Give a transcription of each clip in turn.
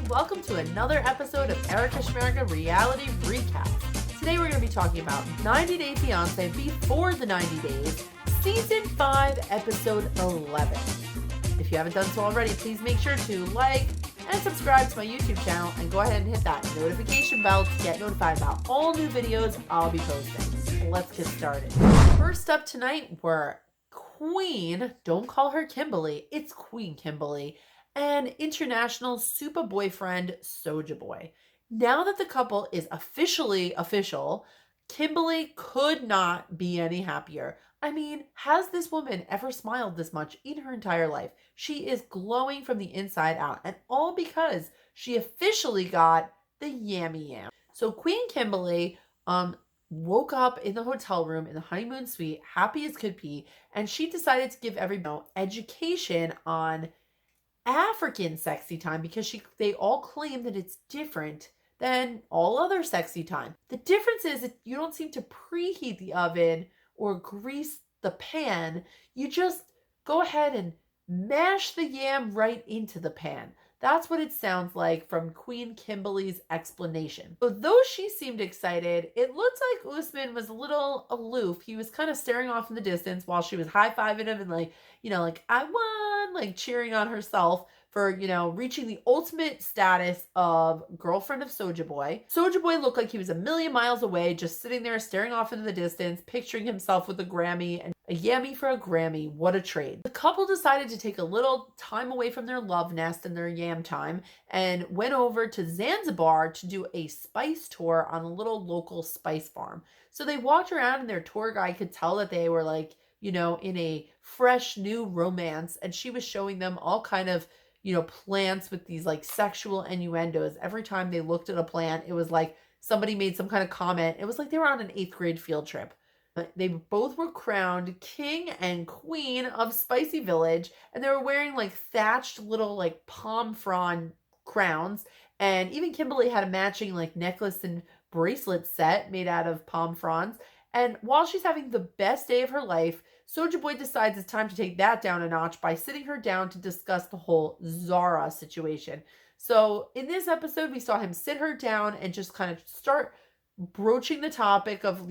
Welcome to another episode of Erica Schmerica Reality Recap. Today we're going to be talking about 90 Day Fiancé Before the 90 Days, Season 5, Episode 11. If you haven't done so already, please make sure to like and subscribe to my YouTube channel and go ahead and hit that notification bell to get notified about all new videos I'll be posting. Let's get started. First up tonight, we're Queen, don't call her Kimberly, it's Queen Kimberly, and international super boyfriend Soulja Boy. Now that the couple is officially official, Kimberly could not be any happier. I mean, has this woman ever smiled this much in her entire life? She is glowing from the inside out, and all because she officially got the yammy yam. So Queen Kimberly woke up in the hotel room in the honeymoon suite, happy as could be, and she decided to give everyone education on African sexy time because they all claim that it's different than all other sexy time. The difference is that you don't seem to preheat the oven or grease the pan. You just go ahead and mash the yam right into the pan. That's what it sounds like from Queen Kimberly's explanation. So though she seemed excited, it looked like Usman was a little aloof. He was kind of staring off in the distance while she was high-fiving him and like, I won, like cheering on herself for, reaching the ultimate status of girlfriend of Soulja Boy. Soulja Boy looked like he was a million miles away, just sitting there staring off into the distance, picturing himself with a Grammy and a yammy for a Grammy. What a trade. The couple decided to take a little time away from their love nest and their yam time and went over to Zanzibar to do a spice tour on a little local spice farm. So they walked around and their tour guide could tell that they were like, in a fresh new romance, and she was showing them all kind of plants with these like sexual innuendos. Every time they looked at a plant, it was like somebody made some kind of comment. It was like they were on an 8th grade field trip. They both were crowned king and queen of Spicy Village, and they were wearing like thatched little like palm frond crowns. And even Kimberly had a matching like necklace and bracelet set made out of palm fronds. And while she's having the best day of her life, Soulja Boy decides it's time to take that down a notch by sitting her down to discuss the whole Zara situation. So in this episode, we saw him sit her down and just kind of start broaching the topic of,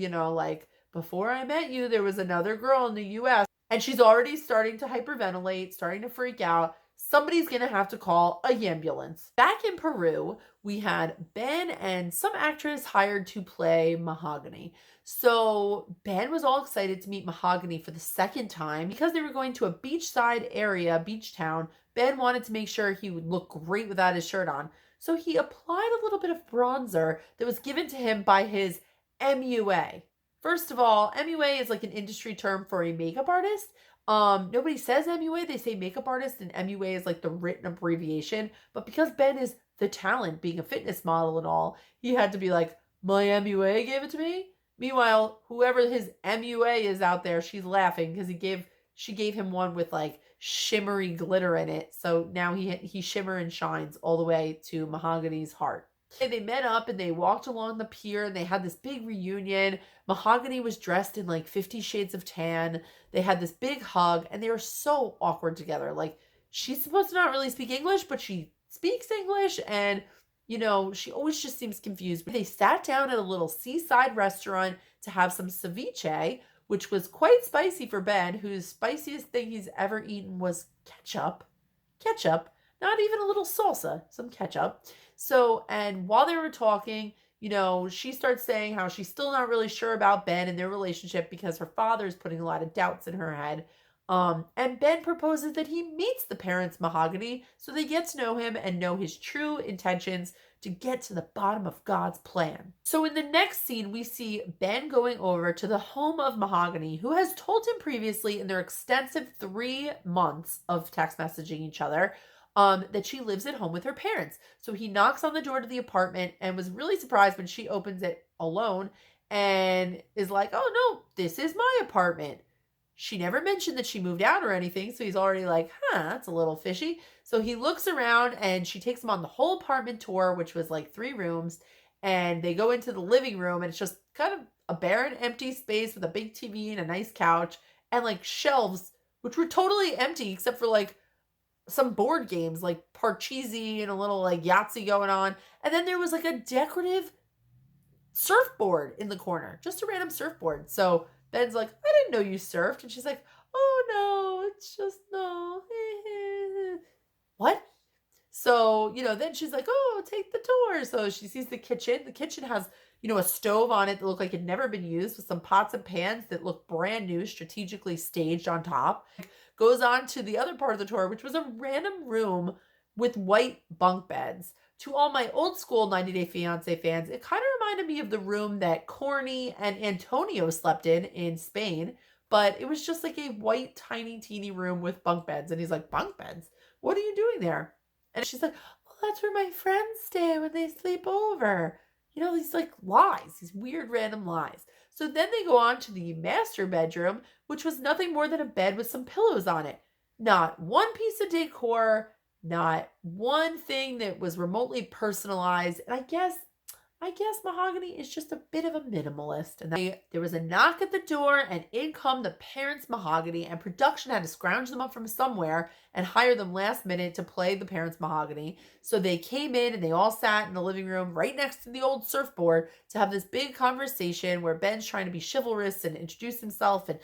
before I met you, there was another girl in the U.S. and she's already starting to hyperventilate, starting to freak out. Somebody's going to have to call a ambulance. Back in Peru, we had Ben and some actress hired to play Mahogany. So Ben was all excited to meet Mahogany for the second time. Because they were going to a beachside area, beach town, Ben wanted to make sure he would look great without his shirt on. So he applied a little bit of bronzer that was given to him by his MUA. First of all, MUA is like an industry term for a makeup artist. Nobody says MUA, they say makeup artist, and MUA is like the written abbreviation. But because Ben is the talent, being a fitness model and all, he had to be like, my MUA gave it to me. Meanwhile, whoever his MUA is out there, she's laughing because she gave him one with like shimmery glitter in it. So now he shimmer and shines all the way to Mahogany's heart. They met up and they walked along the pier and they had this big reunion. Mahogany was dressed in like 50 Shades of Tan. They had this big hug and they were so awkward together. Like, she's supposed to not really speak English, but she speaks English and, she always just seems confused. They sat down at a little seaside restaurant to have some ceviche, which was quite spicy for Ben, whose spiciest thing he's ever eaten was ketchup. Ketchup. Not even a little salsa, some ketchup. So, and while they were talking, she starts saying how she's still not really sure about Ben and their relationship because her father is putting a lot of doubts in her head. And Ben proposes that he meets the parents Mahogany so they get to know him and know his true intentions to get to the bottom of God's plan. So in the next scene, we see Ben going over to the home of Mahogany, who has told him previously in their extensive 3 months of text messaging each other, that she lives at home with her parents. So he knocks on the door to the apartment and was really surprised when she opens it alone and is like, oh no, this is my apartment. She never mentioned that she moved out or anything. So he's already like, that's a little fishy. So he looks around and she takes him on the whole apartment tour, which was like 3 rooms. And they go into the living room and it's just kind of a barren, empty space with a big TV and a nice couch and like shelves, which were totally empty except for like some board games like Parcheesi and a little like Yahtzee going on. And then there was like a decorative surfboard in the corner, just a random surfboard. So Ben's like, I didn't know you surfed. And she's like, oh no, it's just no. What? So, then she's like, oh, take the tour. So she sees the kitchen. The kitchen has, a stove on it that looked like it had never been used with some pots and pans that look brand new, strategically staged on top. Goes on to the other part of the tour, which was a random room with white bunk beds. To all my old school 90 Day Fiancé fans, it kind of reminded me of the room that Corny and Antonio slept in Spain, but it was just like a white, tiny, teeny room with bunk beds. And he's like, bunk beds? What are you doing there? And she's like, well, that's where my friends stay when they sleep over. These like lies, these weird random lies. So then they go on to the master bedroom, which was nothing more than a bed with some pillows on it. Not one piece of decor, not one thing that was remotely personalized. And I guess Mahogany is just a bit of a minimalist. And there was a knock at the door, and in come the parents Mahogany, and production had to scrounge them up from somewhere and hire them last minute to play the parents Mahogany. So they came in and they all sat in the living room right next to the old surfboard to have this big conversation where Ben's trying to be chivalrous and introduce himself and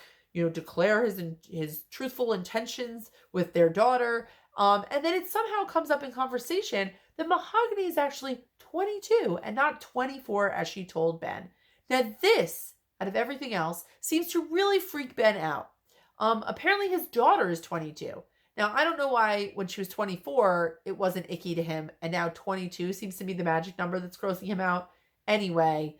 declare his truthful intentions with their daughter. And then it somehow comes up in conversation that Mahogany is actually 22 and not 24 as she told Ben. Now this, out of everything else, seems to really freak Ben out. Apparently his daughter is 22. Now I don't know why when she was 24 it wasn't icky to him, and now 22 seems to be the magic number that's grossing him out. Anyway,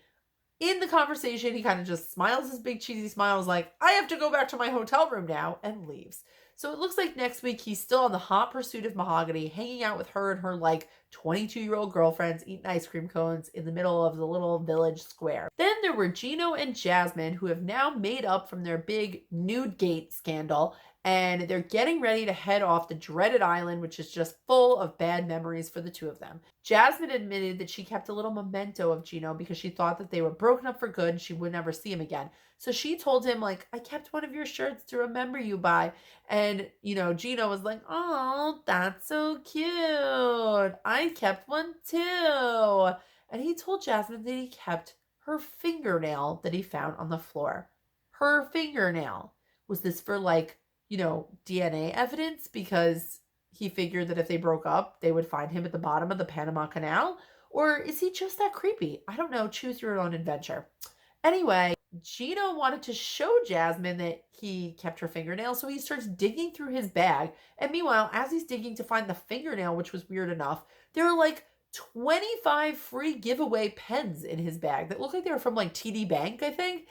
in the conversation, he kind of just smiles his big cheesy smiles like, I have to go back to my hotel room now, and leaves. So it looks like next week he's still on the hot pursuit of Mahogany, hanging out with her and her like 22-year-old girlfriends, eating ice cream cones in the middle of the little village square. Then there were Geno and Jasmine, who have now made up from their big nude gate scandal, and they're getting ready to head off the dreaded island, which is just full of bad memories for the two of them. Jasmine admitted that she kept a little memento of Geno because she thought that they were broken up for good and she would never see him again. So she told him, like, I kept one of your shirts to remember you by. And, Geno was like, oh, that's so cute. I kept one too. And he told Jasmine that he kept her fingernail that he found on the floor. Her fingernail. Was this for like, DNA evidence because he figured that if they broke up, they would find him at the bottom of the Panama Canal? Or is he just that creepy? I don't know. Choose your own adventure. Anyway, Gino wanted to show Jasmine that he kept her fingernail, so he starts digging through his bag. And meanwhile, as he's digging to find the fingernail, which was weird enough, there are like 25 free giveaway pens in his bag that look like they were from like TD Bank, I think.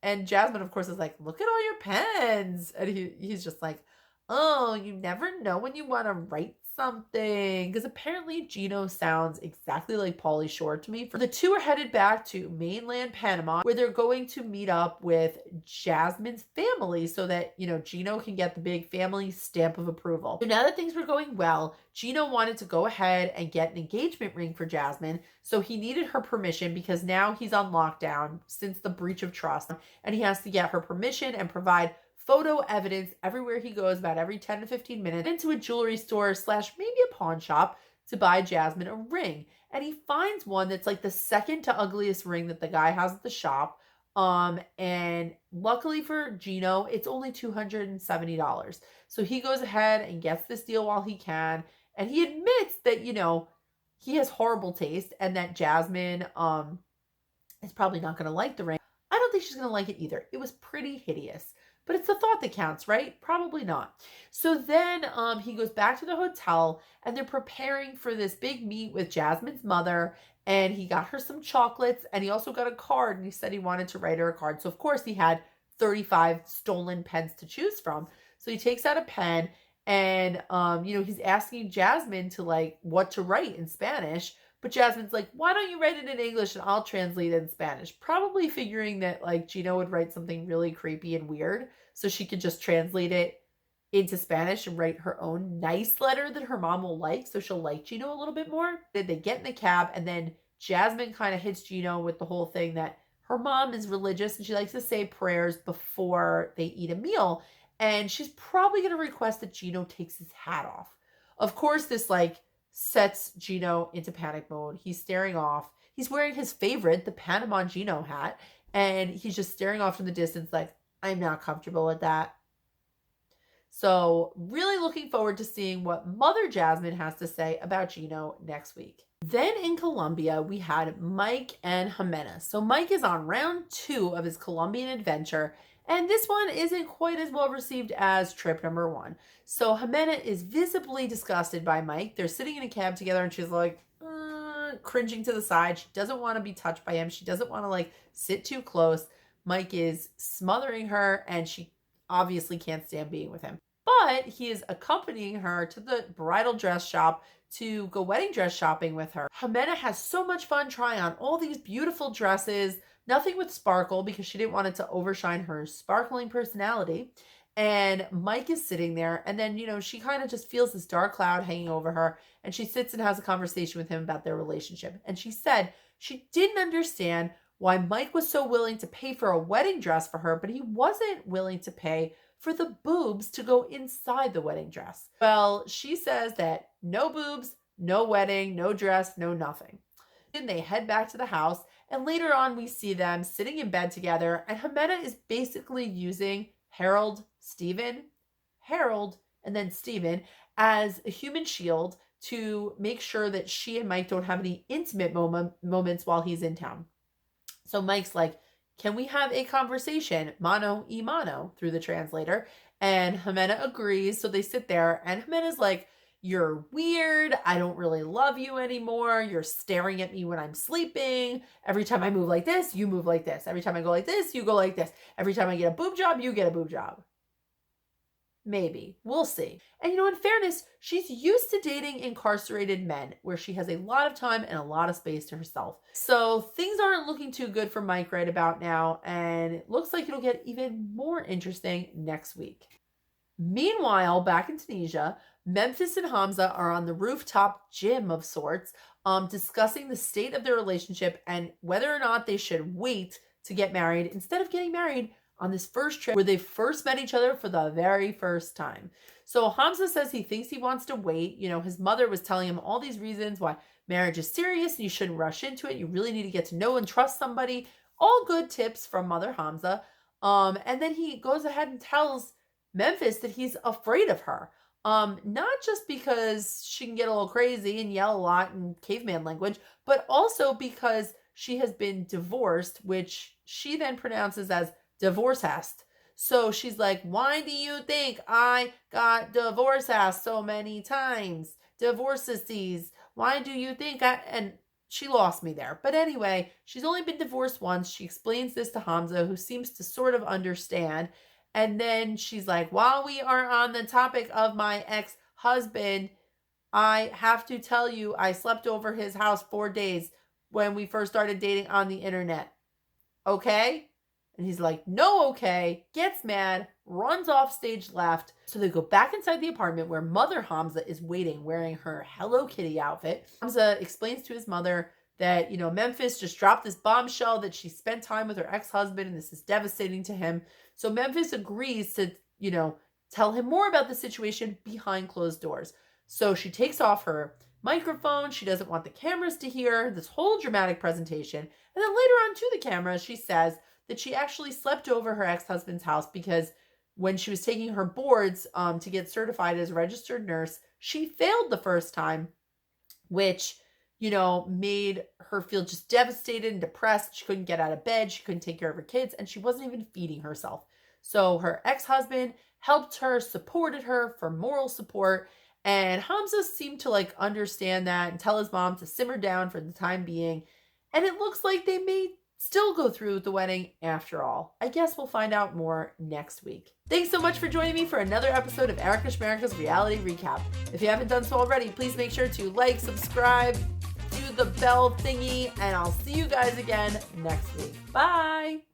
And Jasmine, of course, is like, look at all your pens. And he's just like, oh, you never know when you want to write something. Because apparently Gino sounds exactly like Pauly Shore to me. The two are headed back to mainland Panama, where they're going to meet up with Jasmine's family so that, Gino can get the big family stamp of approval. So now that things were going well, Gino wanted to go ahead and get an engagement ring for Jasmine. So he needed her permission because now he's on lockdown since the breach of trust. And he has to get her permission and provide photo evidence everywhere he goes, about every 10 to 15 minutes, into a jewelry store / maybe a pawn shop to buy Jasmine a ring. And he finds one that's like the second to ugliest ring that the guy has at the shop. And luckily for Gino, it's only $270. So he goes ahead and gets this deal while he can. And he admits that, he has horrible taste and that Jasmine is probably not going to like the ring. I don't think she's going to like it either. It was pretty hideous. But it's the thought that counts, right? Probably not. So then he goes back to the hotel and they're preparing for this big meet with Jasmine's mother. And he got her some chocolates and he also got a card and he said he wanted to write her a card. So of course he had 35 stolen pens to choose from. So he takes out a pen and, he's asking Jasmine to like what to write in Spanish. But Jasmine's like, why don't you write it in English and I'll translate it in Spanish? Probably figuring that like Gino would write something really creepy and weird so she could just translate it into Spanish and write her own nice letter that her mom will like so she'll like Gino a little bit more. Then they get in the cab and then Jasmine kind of hits Gino with the whole thing that her mom is religious and she likes to say prayers before they eat a meal. and she's probably going to request that Gino takes his hat off. Of course, this sets Gino into panic mode. He's staring off. He's wearing his favorite, the Panama Gino hat, and he's just staring off in the distance like, I'm not comfortable with that. So really looking forward to seeing what Mother Jasmine has to say about Gino next week. Then in Colombia, we had Mike and Ximena. So Mike is on round 2 of his Colombian adventure, and this one isn't quite as well received as trip number 1. So Ximena is visibly disgusted by Mike. They're sitting in a cab together, and she's like, cringing to the side. She doesn't want to be touched by him. She doesn't want to sit too close. Mike is smothering her, and she obviously can't stand being with him. But he is accompanying her to the bridal dress shop to go wedding dress shopping with her. Ximena has so much fun trying on all these beautiful dresses, nothing with sparkle because she didn't want it to overshine her sparkling personality. And Mike is sitting there, and then, she kind of just feels this dark cloud hanging over her, and she sits and has a conversation with him about their relationship. And she said she didn't understand why Mike was so willing to pay for a wedding dress for her, but he wasn't willing to pay for the boobs to go inside the wedding dress. Well, she says that no boobs, no wedding, no dress, no nothing. Then they head back to the house, and later on we see them sitting in bed together, and Ximena is basically using Harold, and then Steven as a human shield to make sure that she and Mike don't have any intimate moments while he's in town. So Mike's like, can we have a conversation, mano y mano, through the translator? And Ximena agrees. So they sit there, and Jimena's like, you're weird. I don't really love you anymore. You're staring at me when I'm sleeping. Every time I move like this, you move like this. Every time I go like this, you go like this. Every time I get a boob job, you get a boob job. Maybe. We'll see. And in fairness, she's used to dating incarcerated men where she has a lot of time and a lot of space to herself. So things aren't looking too good for Mike right about now, and it looks like it'll get even more interesting next week. Meanwhile, back in Tunisia, Memphis and Hamza are on the rooftop gym of sorts, discussing the state of their relationship and whether or not they should wait to get married instead of getting married on this first trip where they first met each other for the very first time. So Hamza says he thinks he wants to wait. His mother was telling him all these reasons why marriage is serious and you shouldn't rush into it. You really need to get to know and trust somebody. All good tips from Mother Hamza. And then he goes ahead and tells Memphis that he's afraid of her. Not just because she can get a little crazy and yell a lot in caveman language, but also because she has been divorced, which she then pronounces as divorced. So she's like, why do you think I got divorced so many times? Divorces. Why do you think and she lost me there. But anyway, she's only been divorced once. She explains this to Hamza, who seems to sort of understand. And then she's like, while we are on the topic of my ex-husband, I have to tell you, I slept over his house 4 days when we first started dating on the internet. Okay? And he's like, no, okay, gets mad, runs off stage left. So they go back inside the apartment where Mother Hamza is waiting, wearing her Hello Kitty outfit. Hamza explains to his mother that, Memphis just dropped this bombshell that she spent time with her ex-husband and this is devastating to him. So Memphis agrees to, tell him more about the situation behind closed doors. So she takes off her microphone. She doesn't want the cameras to hear this whole dramatic presentation. And then later on to the camera, she says that she actually slept over her ex-husband's house because when she was taking her boards to get certified as a registered nurse, she failed the first time, which, made her feel just devastated and depressed. She couldn't get out of bed. She couldn't take care of her kids, and she wasn't even feeding herself. So her ex-husband helped her, supported her for moral support, and Hamza seemed to understand that and tell his mom to simmer down for the time being. And it looks like they may still go through with the wedding after all. I guess we'll find out more next week. Thanks so much for joining me for another episode of Erica Schmerica's Reality Recap. If you haven't done so already, please make sure to like, subscribe, do the bell thingy, and I'll see you guys again next week. Bye!